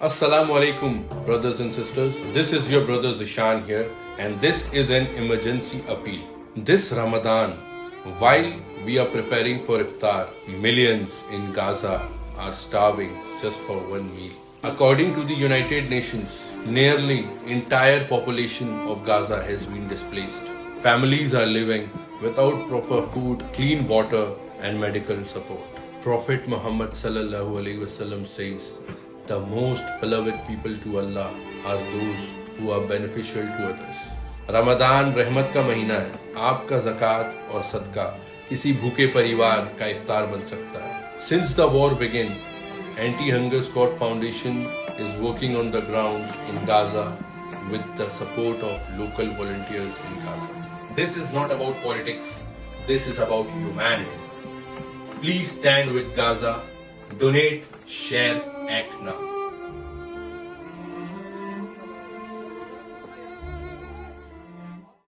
Assalamu alaikum, brothers and sisters. This is your brother Zishan here, and this is an emergency appeal. This Ramadan, while we are preparing for iftar, millions in Gaza are starving just for one meal. According to the United Nations, nearly entire population of Gaza has been displaced. Families are living without proper food, clean water, and medical support. Prophet Muhammad sallallahu alaihi wasallam says, "The most beloved people to Allah are those who are beneficial to others." Ramadan रहमत का महीना है. आपका ज़कात और सदका किसी भूखे परिवार का इफ्तार बन सकता है. Since the war began, Anti-Hunger Squad Foundation is working on the ground in Gaza with the support of local volunteers in Gaza. This is not about politics. This is about humanity. Please stand with Gaza. Donate, share, act now.